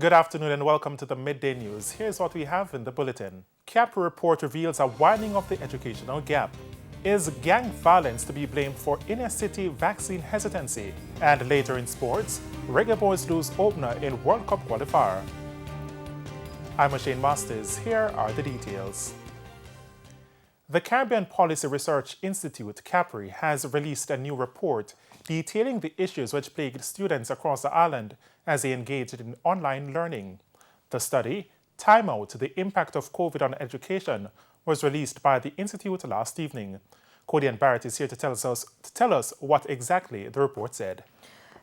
Good afternoon and welcome to the Midday News. Here's what we have in the bulletin. CAPRI report reveals a widening of the educational gap. Is gang violence to be blamed for inner-city vaccine hesitancy? And later in sports, reggae boys lose opener in World Cup qualifier. I'm Shane Masters. Here are the details. The Caribbean Policy Research Institute, CAPRI, has released a new report detailing the issues which plagued students across the island as they engaged in online learning. The study, Time Out: The Impact of COVID on Education, was released by the Institute last evening. Cody Barrett is here to tell us what exactly the report said.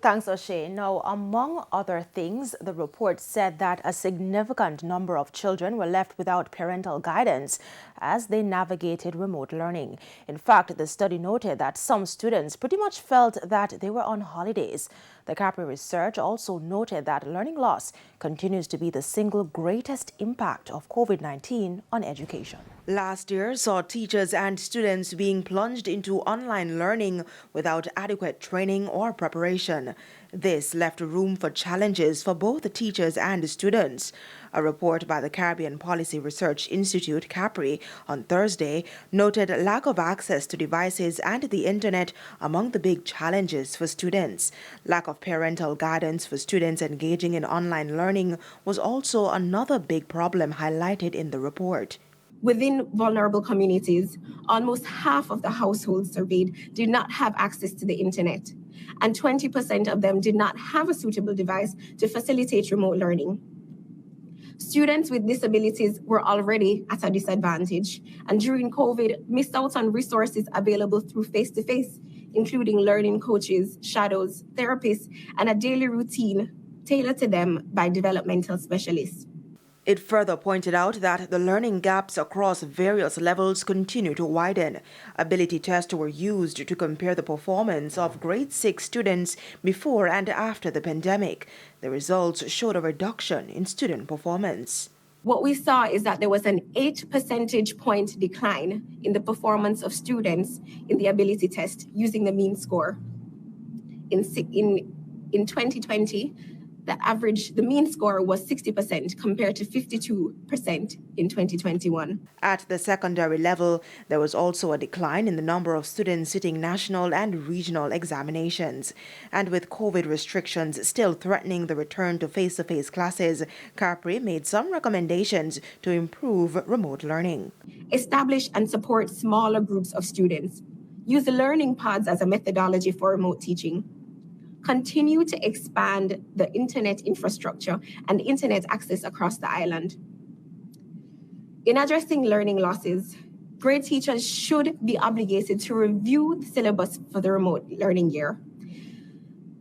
Thanks, O'Shea. Now, among other things, the report said that a significant number of children were left without parental guidance as they navigated remote learning. In fact, the study noted that some students pretty much felt that they were on holidays. The CAPRI research also noted that learning loss continues to be the single greatest impact of COVID-19 on education. Last year saw teachers and students being plunged into online learning without adequate training or preparation. This left room for challenges for both the teachers and the students. A report by the Caribbean Policy Research Institute, CAPRI, on Thursday noted lack of access to devices and the internet among the big challenges for students. Lack of parental guidance for students engaging in online learning was also another big problem highlighted in the report. Within vulnerable communities, almost half of the households surveyed did not have access to the internet, and 20% of them did not have a suitable device to facilitate remote learning. Students with disabilities were already at a disadvantage, and during COVID, missed out on resources available through face-to-face, including learning coaches, shadows, therapists, and a daily routine tailored to them by developmental specialists. It further pointed out that the learning gaps across various levels continue to widen. Ability tests were used to compare the performance of grade 6 students before and after the pandemic. The results showed a reduction in student performance. What we saw is that there was an 8 percentage point decline in the performance of students in the ability test using the mean score. In 2020, the mean score was 60% compared to 52% in 2021. At the secondary level, there was also a decline in the number of students sitting national and regional examinations. And with COVID restrictions still threatening the return to face-to-face classes, CAPRI made some recommendations to improve remote learning. Establish and support smaller groups of students. Use the learning pods as a methodology for remote teaching. Continue to expand the internet infrastructure and internet access across the island. In addressing learning losses, grade teachers should be obligated to review the syllabus for the remote learning year.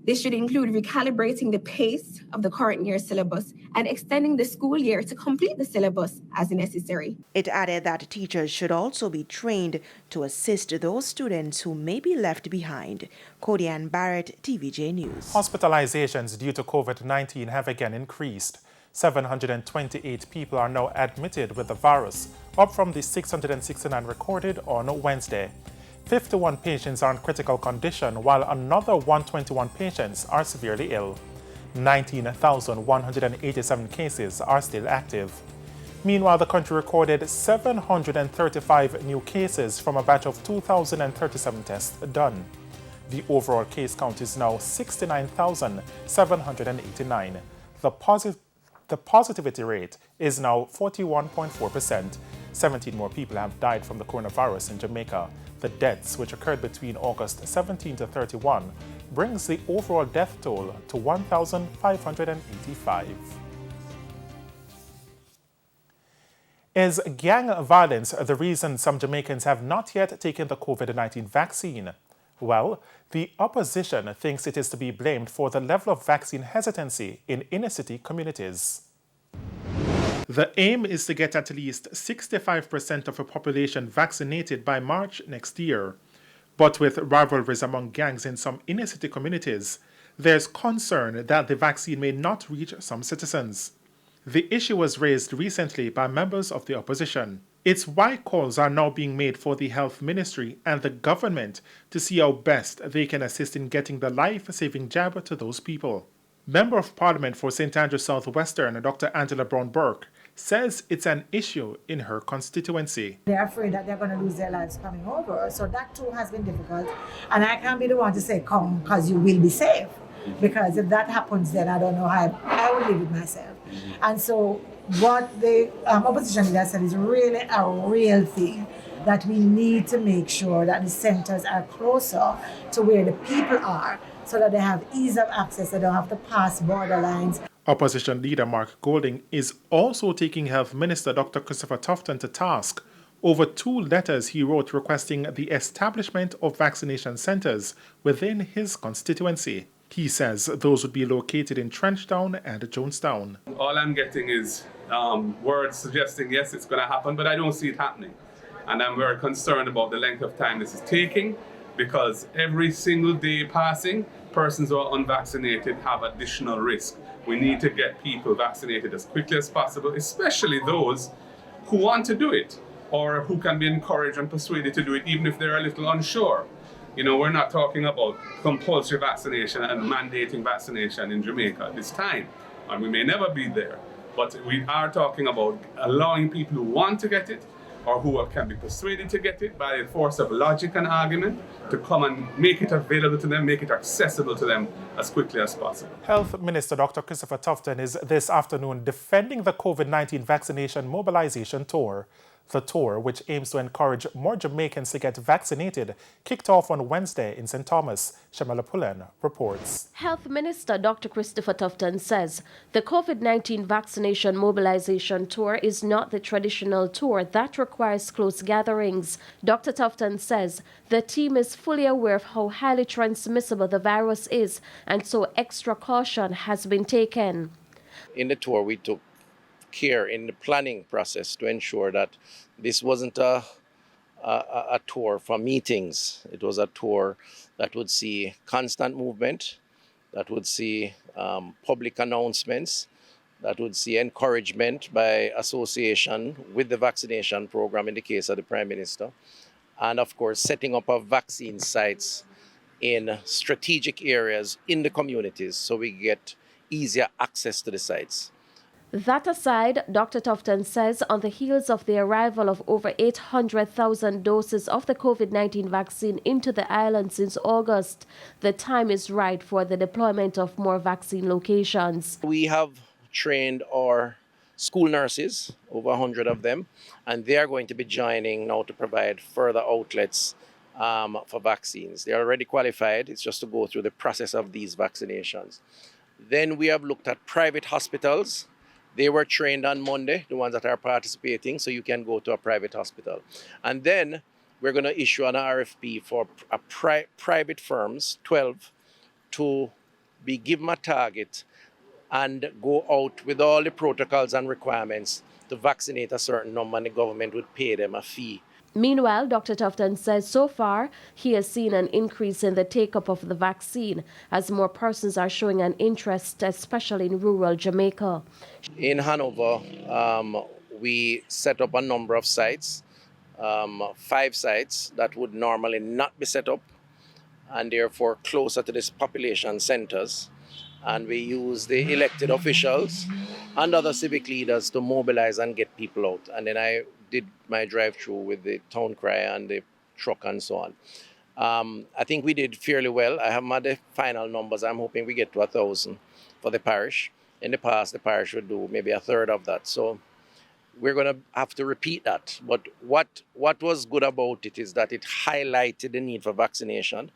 This should include recalibrating the pace of the current year syllabus and extending the school year to complete the syllabus as necessary. It added that teachers should also be trained to assist those students who may be left behind. Cody Barrett, TVJ News. Hospitalizations due to COVID-19 have again increased. 728 people are now admitted with the virus, up from the 669 recorded on Wednesday. 51 patients are in critical condition, while another 121 patients are severely ill. 19,187 cases are still active. Meanwhile, the country recorded 735 new cases from a batch of 2,037 tests done. The overall case count is now 69,789. The positivity rate is now 41.4%. 17 more people have died from the coronavirus in Jamaica. The deaths, which occurred between August 17 to 31, brings the overall death toll to 1,585. Is gang violence the reason some Jamaicans have not yet taken the COVID-19 vaccine? Well, the opposition thinks it is to be blamed for the level of vaccine hesitancy in inner-city communities. The aim is to get at least 65% of the population vaccinated by March next year. But with rivalries among gangs in some inner-city communities, there's concern that the vaccine may not reach some citizens. The issue was raised recently by members of the opposition. It's why calls are now being made for the Health Ministry and the government to see how best they can assist in getting the life-saving jab to those people. Member of Parliament for St. Andrews Southwestern, Dr. Angela Brown-Burke, says it's an issue in her constituency. They're afraid that they're going to lose their lives coming over, so that too has been difficult. And I can't be the one to say, come, because you will be safe. Because if that happens, then I don't know how I will live with myself. And so what the opposition leader said is really a real thing, that we need to make sure that the centers are closer to where the people are, so that they have ease of access, they don't have to pass borderlines. Opposition leader Mark Golding is also taking Health Minister Dr. Christopher Tufton to task over 2 letters he wrote requesting the establishment of vaccination centers within his constituency. He says those would be located in Trenchtown and Jonestown. All I'm getting is words suggesting yes, it's going to happen, but I don't see it happening. And I'm very concerned about the length of time this is taking, because every single day passing, persons who are unvaccinated have additional risk. We need to get people vaccinated as quickly as possible, especially those who want to do it or who can be encouraged and persuaded to do it, even if they're a little unsure. You know, we're not talking about compulsory vaccination and mandating vaccination in Jamaica at this time, and we may never be there. But we are talking about allowing people who want to get it or who can be persuaded to get it by the force of logic and argument to come and make it available to them, make it accessible to them as quickly as possible. Health Minister Dr. Christopher Tufton is this afternoon defending the COVID-19 vaccination mobilization tour. The tour, which aims to encourage more Jamaicans to get vaccinated, kicked off on Wednesday in St. Thomas. Shamala Pullen reports. Health Minister Dr. Christopher Tufton says the COVID-19 vaccination mobilization tour is not the traditional tour that requires close gatherings. Dr. Tufton says the team is fully aware of how highly transmissible the virus is, and so extra caution has been taken. In the tour, we took care in the planning process to ensure that this wasn't a tour for meetings. It was a tour that would see constant movement, that would see public announcements, that would see encouragement by association with the vaccination program in the case of the Prime Minister, and of course setting up of vaccine sites in strategic areas in the communities so we get easier access to the sites. That aside, Dr. Tufton says on the heels of the arrival of over 800,000 doses of the COVID-19 vaccine into the island since August, the time is right for the deployment of more vaccine locations. We have trained our school nurses, over 100 of them, and they are going to be joining now to provide further outlets for vaccines. They are already qualified. It's just to go through the process of these vaccinations. Then we have looked at private hospitals. They were trained on Monday, the ones that are participating, so you can go to a private hospital. And then we're going to issue an RFP for private firms, 12, to be given a target and go out with all the protocols and requirements to vaccinate a certain number, and the government would pay them a fee. Meanwhile, Dr. Tufton says so far he has seen an increase in the take-up of the vaccine as more persons are showing an interest, especially in rural Jamaica. In Hanover, we set up a number of sites, 5 sites that would normally not be set up, and therefore closer to these population centers. And we use the elected officials and other civic leaders to mobilize and get people out. And then I did my drive-through with the town crier and the truck and so on. I think we did fairly well. I haven't had the final numbers. I'm hoping we get to 1,000 for the parish. In the past, the parish would do maybe 1/3 of that. So we're going to have to repeat that. But what was good about it is that it highlighted the need for vaccination.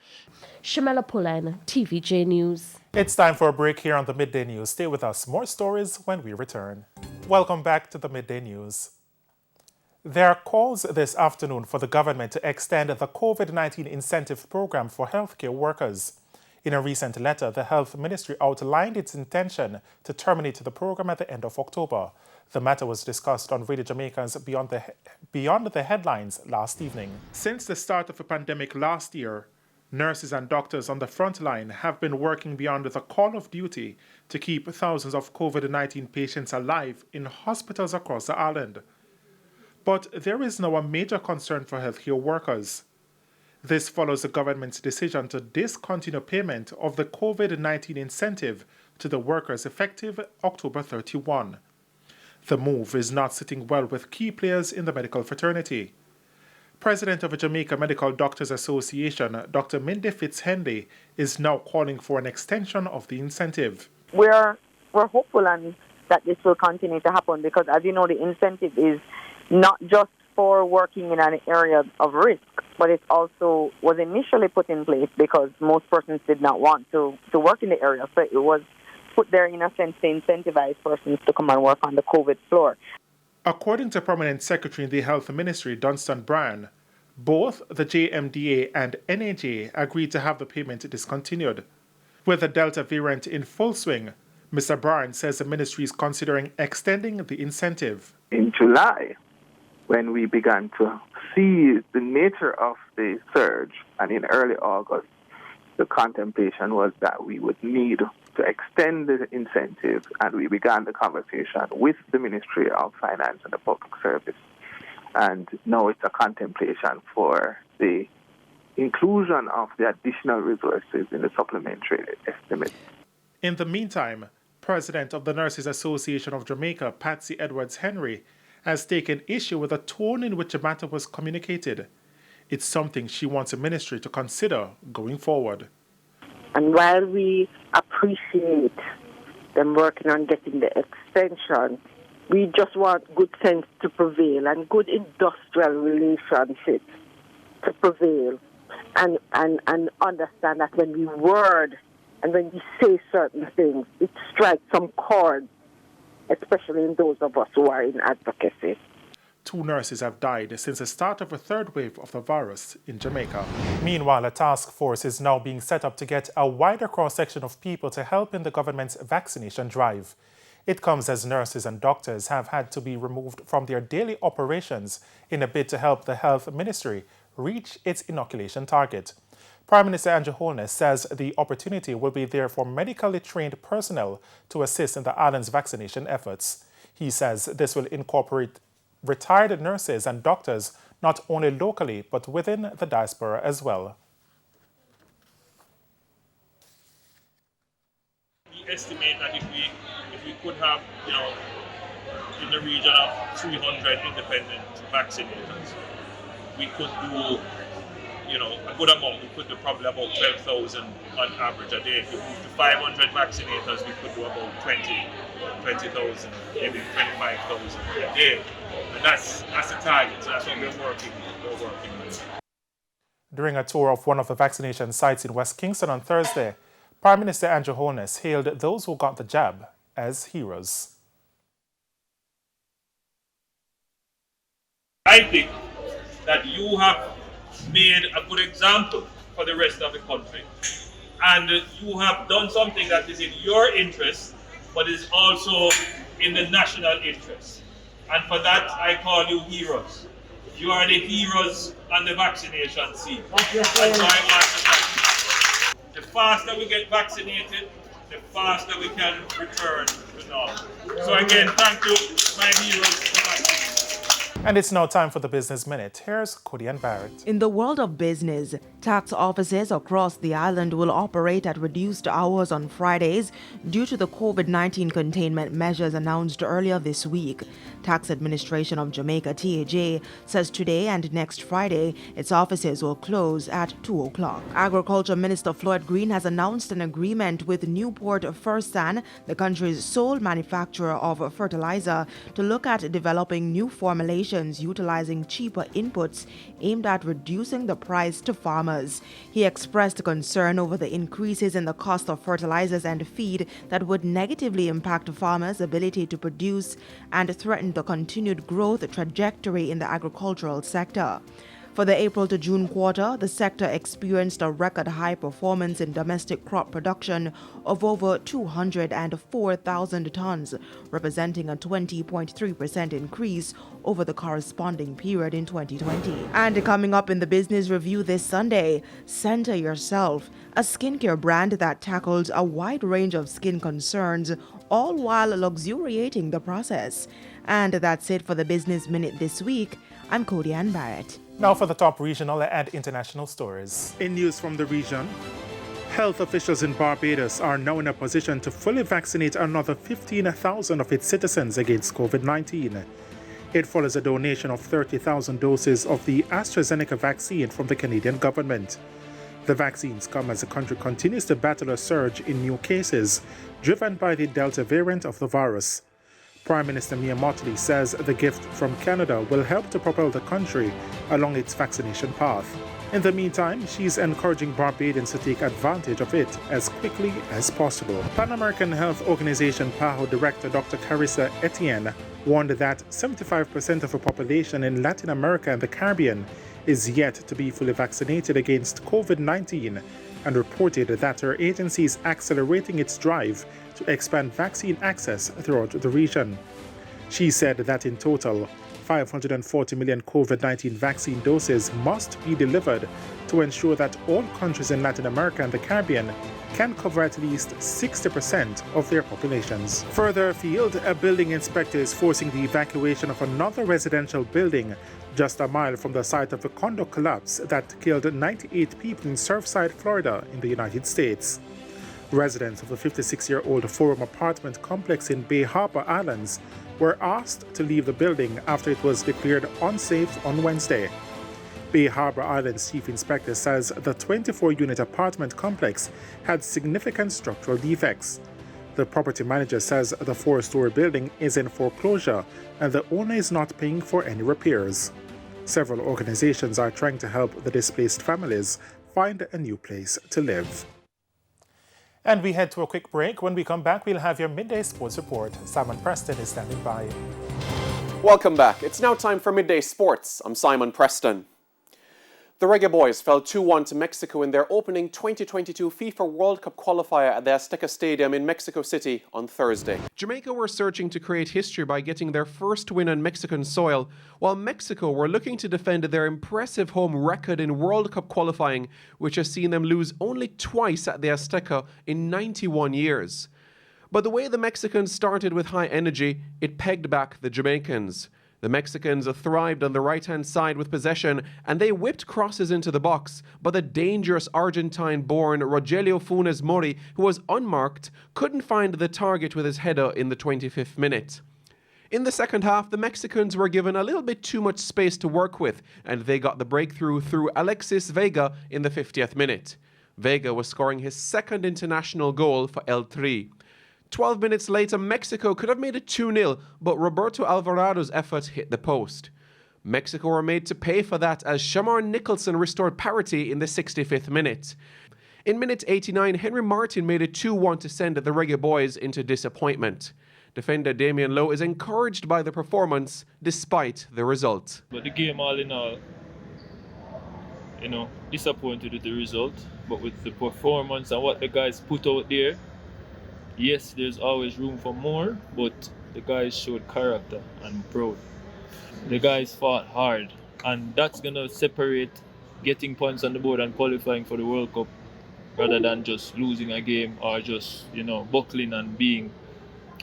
Shamala Pullen, TVJ News. It's time for a break here on the Midday News. Stay with us. More stories when we return. Welcome back to the Midday News. There are calls this afternoon for the government to extend the COVID-19 incentive program for healthcare workers. In a recent letter, the Health Ministry outlined its intention to terminate the program at the end of October. The matter was discussed on Radio Jamaica's Beyond the Headlines last evening. Since the start of the pandemic last year, nurses and doctors on the front line have been working beyond the call of duty to keep thousands of COVID-19 patients alive in hospitals across the island. But there is now a major concern for healthcare workers. This follows the government's decision to discontinue payment of the COVID-19 incentive to the workers effective October 31. The move is not sitting well with key players in the medical fraternity. President of the Jamaica Medical Doctors Association, Dr. Mindy Fitzhenley, is now calling for an extension of the incentive. We're hopeful and that this will continue to happen because, as you know, the incentive is not just for working in an area of risk, but it also was initially put in place because most persons did not want to work in the area. So it was put there in a sense to incentivize persons to come and work on the COVID floor. According to Permanent Secretary in the Health Ministry, Dunstan Bryan, both the JMDA and NAJ agreed to have the payment discontinued. With the Delta variant in full swing, Mr. Bryan says the ministry is considering extending the incentive. In July, when we began to see the nature of the surge, and in early August, the contemplation was that we would need to extend the incentive, and we began the conversation with the Ministry of Finance and the Public Service. And now it's a contemplation for the inclusion of the additional resources in the supplementary estimate. In the meantime, President of the Nurses Association of Jamaica, Patsy Edwards Henry, has taken issue with the tone in which the matter was communicated. It's something she wants the ministry to consider going forward. And while we appreciate them working on getting the extension, we just want good sense to prevail and good industrial relationships to prevail and understand that when we word and when we say certain things, it strikes some chords, especially in those of us who are in advocacy. 2 nurses have died since the start of a third wave of the virus in Jamaica. Meanwhile, a task force is now being set up to get a wider cross-section of people to help in the government's vaccination drive. It comes as nurses and doctors have had to be removed from their daily operations in a bid to help the health ministry reach its inoculation target. Prime Minister Andrew Holness says the opportunity will be there for medically trained personnel to assist in the island's vaccination efforts. He says this will incorporate retired nurses and doctors not only locally but within the diaspora as well. We estimate that if we could have, in the region of 300 independent vaccinators, we could do, a good amount. We could do probably about 12,000 on average a day. If we move to 500 vaccinators, we could do about 20,000, maybe 25,000 a day. And that's the target. So that's what we're working with. During a tour of one of the vaccination sites in West Kingston on Thursday, Prime Minister Andrew Holness hailed those who got the jab as heroes. I think that you have made a good example for the rest of the country. And you have done something that is in your interest, but is also in the national interest. And for that, I call you heroes. You are the heroes on the vaccination scene. That's why I want to thank you. The faster we get vaccinated, the faster we can return to normal. So again, thank you, my heroes, for vaccinating. And it's now time for the Business Minute. Here's Cody and Barrett. In the world of business, tax offices across the island will operate at reduced hours on Fridays due to the COVID-19 containment measures announced earlier this week. Tax Administration of Jamaica, TVJ, says today and next Friday, its offices will close at 2 o'clock. Agriculture Minister Floyd Green has announced an agreement with Newport Fersan, the country's sole manufacturer of fertilizer, to look at developing new formulations utilizing cheaper inputs aimed at reducing the price to farmers. He expressed concern over the increases in the cost of fertilizers and feed that would negatively impact farmers' ability to produce and threaten the continued growth trajectory in the agricultural sector. For the April to June quarter, the sector experienced a record high performance in domestic crop production of over 204,000 tons, representing a 20.3% increase over the corresponding period in 2020. And coming up in the Business Review this Sunday, Center Yourself, a skincare brand that tackles a wide range of skin concerns, all while luxuriating the process. And that's it for the Business Minute this week. I'm Cody Ann Barrett. Now for the top regional and international stories. In news from the region, Health officials in Barbados are now in a position to fully vaccinate another 15,000 of its citizens against COVID-19. It follows a donation of 30,000 doses of the AstraZeneca vaccine from the Canadian government. The vaccines come as the country continues to battle a surge in new cases, driven by the Delta variant of the virus. Prime Minister Mia Mottley says the gift from Canada will help to propel the country along its vaccination path. In the meantime, she's encouraging Barbadians to take advantage of it as quickly as possible. Pan American Health Organization PAHO Director Dr. Carissa Etienne warned that 75% of the population in Latin America and the Caribbean is yet to be fully vaccinated against COVID-19 and reported that her agency is accelerating its drive to expand vaccine access throughout the region. She said that in total, 540 million COVID-19 vaccine doses must be delivered to ensure that all countries in Latin America and the Caribbean can cover at least 60% of their populations. Further afield, a building inspector is forcing the evacuation of another residential building just a mile from the site of a condo collapse that killed 98 people in Surfside, Florida, in the United States. Residents of the 56-year-old Forum apartment complex in Bay Harbor Islands were asked to leave the building after it was declared unsafe on Wednesday. Bay Harbor Islands Chief Inspector says the 24-unit apartment complex had significant structural defects. The property manager says the 4-story building is in foreclosure and the owner is not paying for any repairs. Several organizations are trying to help the displaced families find a new place to live. And we head to a quick break. When we come back, we'll have your Midday Sports Report. Simon Preston is standing by. Welcome back. It's now time for Midday Sports. I'm Simon Preston. The Reggae Boys fell 2-1 to Mexico in their opening 2022 FIFA World Cup qualifier at the Azteca Stadium in Mexico City on Thursday. Jamaica were searching to create history by getting their first win on Mexican soil, while Mexico were looking to defend their impressive home record in World Cup qualifying, which has seen them lose only twice at the Azteca in 91 years. But the way the Mexicans started with high energy, it pegged back the Jamaicans. The Mexicans thrived on the right-hand side with possession, and they whipped crosses into the box, but the dangerous Argentine-born Rogelio Funes Mori, who was unmarked, couldn't find the target with his header in the 25th minute. In the second half, the Mexicans were given a little bit too much space to work with, and they got the breakthrough through Alexis Vega in the 50th minute. Vega was scoring his second international goal for El Tri. 12 minutes later, Mexico could have made it 2-0, but Roberto Alvarado's effort hit the post. Mexico were made to pay for that as Shamar Nicholson restored parity in the 65th minute. In minute 89, Henry Martin made it 2-1 to send the Reggae Boys into disappointment. Defender Damian Lowe is encouraged by the performance despite the result. But the game all in all, disappointed with the result, but with the performance and what the guys put out there, yes, there's always room for more, but the guys showed character and proud. The guys fought hard, and that's going to separate getting points on the board and qualifying for the World Cup rather than just losing a game or just, buckling and being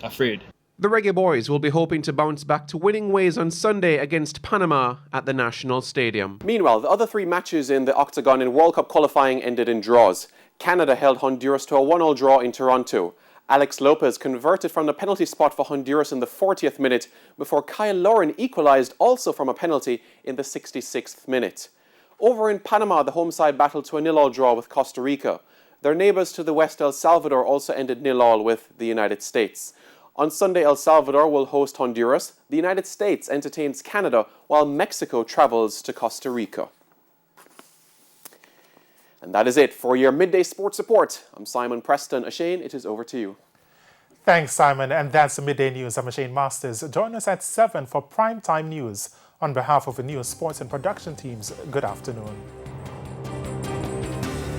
afraid. The Reggae Boys will be hoping to bounce back to winning ways on Sunday against Panama at the National Stadium. Meanwhile, the other 3 matches in the Octagon in World Cup qualifying ended in draws. Canada held Honduras to a 1-1 draw in Toronto. Alex Lopez converted from the penalty spot for Honduras in the 40th minute before Kyle Lauren equalised also from a penalty in the 66th minute. Over in Panama, the home side battled to a 0-0 draw with Costa Rica. Their neighbours to the west, El Salvador, also ended 0-0 with the United States. On Sunday, El Salvador will host Honduras. The United States entertains Canada, while Mexico travels to Costa Rica. And that is it for your Midday Sports Report. I'm Simon Preston. Ashane, it is over to you. Thanks, Simon. And that's the Midday News. I'm Ashane Masters. Join us at 7 for Primetime News. On behalf of the news, sports and production teams, good afternoon.